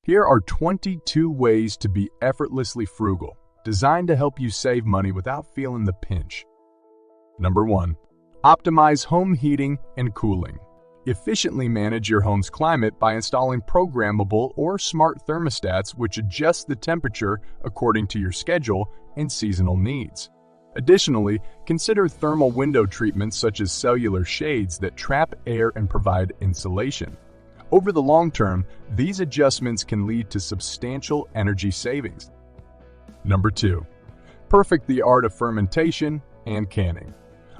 Here are 22 ways to be effortlessly frugal, designed to help you save money without feeling the pinch. Number 1. Optimize home heating and cooling. Efficiently manage your home's climate by installing programmable or smart thermostats which adjust the temperature according to your schedule and seasonal needs. Additionally, consider thermal window treatments such as cellular shades that trap air and provide insulation. Over the long term, these adjustments can lead to substantial energy savings. Number 2. Perfect the art of fermentation and canning.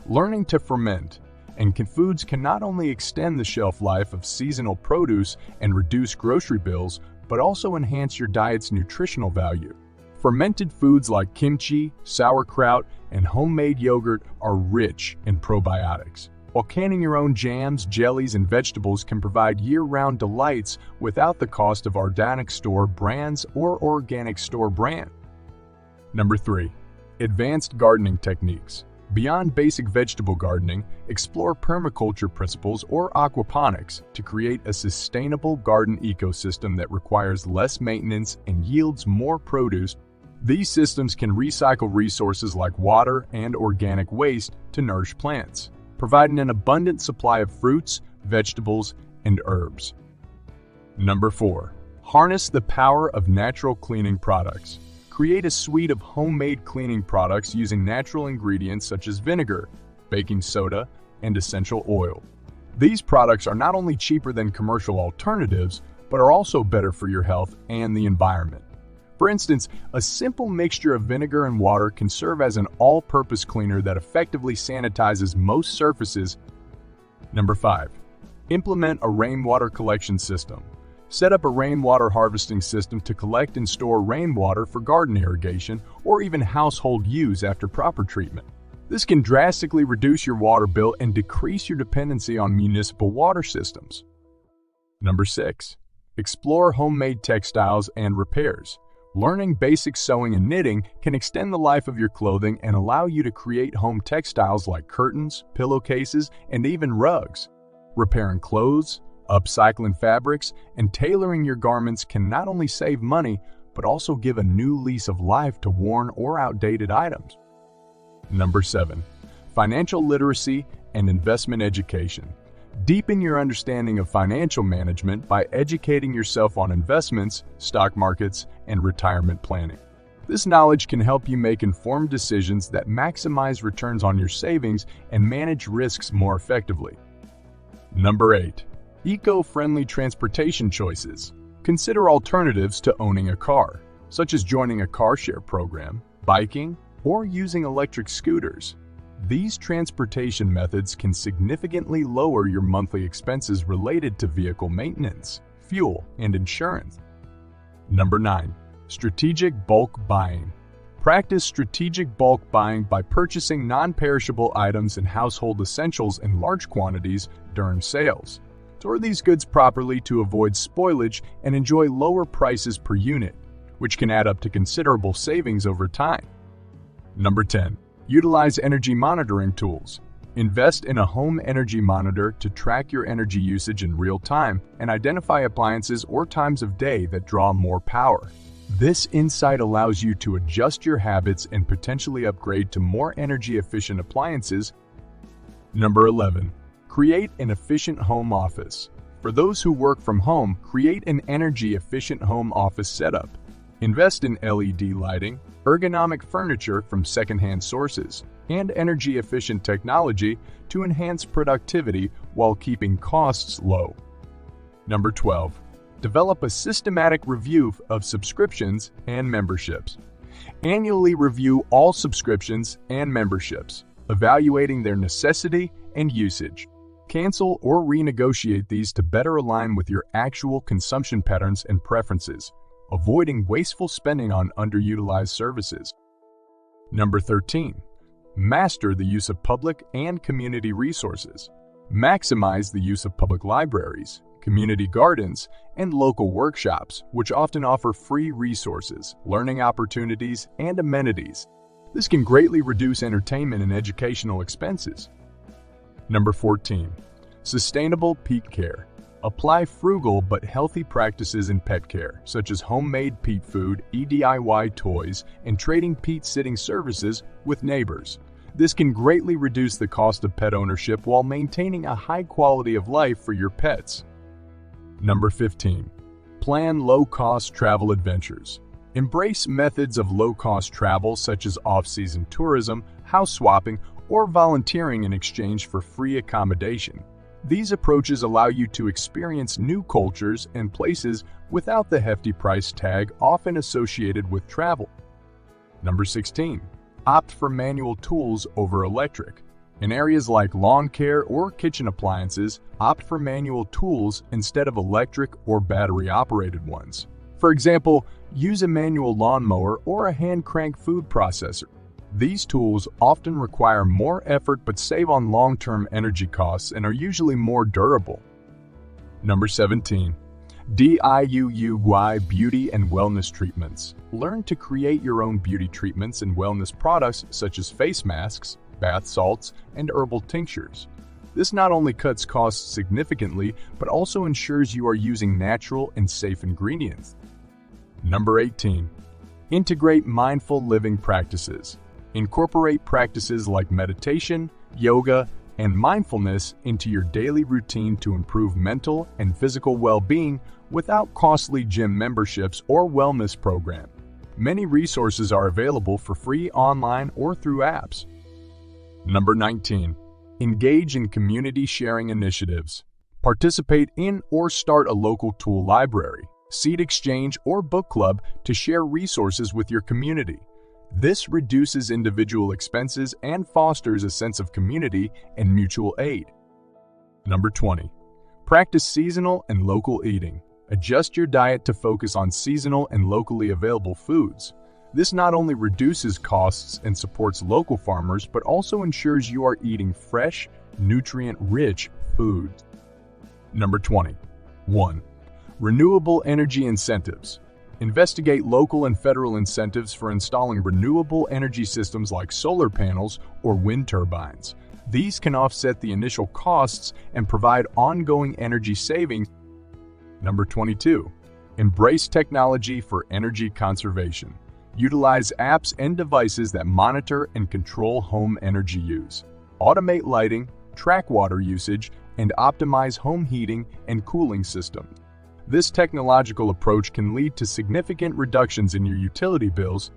Learning to ferment foods can not only extend the shelf life of seasonal produce and reduce grocery bills, but also enhance your diet's nutritional value. Fermented foods like kimchi, sauerkraut, and homemade yogurt are rich in probiotics, while canning your own jams, jellies, and vegetables can provide year-round delights without the cost of organic store brands or organic store brand. Number 3. Advanced gardening techniques. Beyond basic vegetable gardening, explore permaculture principles or aquaponics to create a sustainable garden ecosystem that requires less maintenance and yields more produce. These systems can recycle resources like water and organic waste to nourish plants, providing an abundant supply of fruits, vegetables, and herbs. Number 4. Harness the power of natural cleaning products. Create a suite of homemade cleaning products using natural ingredients such as vinegar, baking soda, and essential oil. These products are not only cheaper than commercial alternatives, but are also better for your health and the environment. For instance, a simple mixture of vinegar and water can serve as an all-purpose cleaner that effectively sanitizes most surfaces. Number 5. Implement a rainwater collection system. Set up a rainwater harvesting system to collect and store rainwater for garden irrigation or even household use after proper treatment. This can drastically reduce your water bill and decrease your dependency on municipal water systems. Number 6. Explore homemade textiles and repairs. Learning basic sewing and knitting can extend the life of your clothing and allow you to create home textiles like curtains, pillowcases, and even rugs. Repairing clothes, upcycling fabrics, and tailoring your garments can not only save money, but also give a new lease of life to worn or outdated items. Number 7. Financial literacy and investment education. Deepen your understanding of financial management by educating yourself on investments, stock markets, and retirement planning. This knowledge can help you make informed decisions that maximize returns on your savings and manage risks more effectively. Number 8. Eco-friendly transportation choices. Consider alternatives to owning a car, such as joining a car share program, biking, or using electric scooters. These transportation methods can significantly lower your monthly expenses related to vehicle maintenance, fuel, and insurance. Number 9. Strategic bulk buying. Practice strategic bulk buying by purchasing non-perishable items and household essentials in large quantities during sales. Store these goods properly to avoid spoilage and enjoy lower prices per unit, which can add up to considerable savings over time. Number 10. Utilize energy monitoring tools. Invest in a home energy monitor to track your energy usage in real time and identify appliances or times of day that draw more power. This insight allows you to adjust your habits and potentially upgrade to more energy-efficient appliances. Number 11. Create an efficient home office. For those who work from home, create an energy-efficient home office setup. Invest in LED lighting, ergonomic furniture from secondhand sources, and energy-efficient technology to enhance productivity while keeping costs low. Number 12. Develop a systematic review of subscriptions and memberships. Annually review all subscriptions and memberships, evaluating their necessity and usage. Cancel or renegotiate these to better align with your actual consumption patterns and preferences, avoiding wasteful spending on underutilized services. Number 13. Master the use of public and community resources. Maximize the use of public libraries, community gardens, and local workshops, which often offer free resources, learning opportunities, and amenities. This can greatly reduce entertainment and educational expenses. Number 14. Sustainable peak care. Apply frugal but healthy practices in pet care, such as homemade peat food, DIY toys, and trading peat sitting services with neighbors. This can greatly reduce the cost of pet ownership while maintaining a high quality of life for your pets. Number 15. Plan low-cost travel adventures. Embrace methods of low-cost travel such as off-season tourism, house swapping, or volunteering in exchange for free accommodation. These approaches allow you to experience new cultures and places without the hefty price tag often associated with travel. Number 16. Opt for manual tools over electric. In areas like lawn care or kitchen appliances, opt for manual tools instead of electric or battery-operated ones. For example, use a manual lawnmower or a hand-crank food processor. These tools often require more effort but save on long-term energy costs and are usually more durable. Number 17. DIY beauty and wellness treatments. Learn to create your own beauty treatments and wellness products such as face masks, bath salts, and herbal tinctures. This not only cuts costs significantly, but also ensures you are using natural and safe ingredients. Number 18. Integrate mindful living practices. Incorporate practices like meditation, yoga, and mindfulness into your daily routine to improve mental and physical well-being without costly gym memberships or wellness programs. Many resources are available for free online or through apps. Number 19. Engage in community sharing initiatives. Participate in or start a local tool library, seed exchange, or book club to share resources with your community. This reduces individual expenses and fosters a sense of community and mutual aid. Number 20. Practice seasonal and local eating. Adjust your diet to focus on seasonal and locally available foods. This not only reduces costs and supports local farmers, but also ensures you are eating fresh, nutrient-rich food. Number 20. 1. Renewable energy incentives. Investigate local and federal incentives for installing renewable energy systems like solar panels or wind turbines. These can offset the initial costs and provide ongoing energy savings. Number 22. Embrace technology for energy conservation. Utilize apps and devices that monitor and control home energy use. Automate lighting, track water usage, and optimize home heating and cooling systems. This technological approach can lead to significant reductions in your utility bills.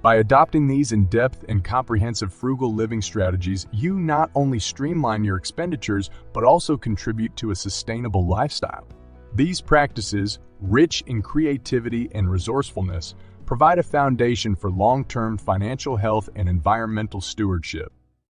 By adopting these in-depth and comprehensive frugal living strategies, you not only streamline your expenditures, but also contribute to a sustainable lifestyle. These practices, rich in creativity and resourcefulness, provide a foundation for long-term financial health and environmental stewardship.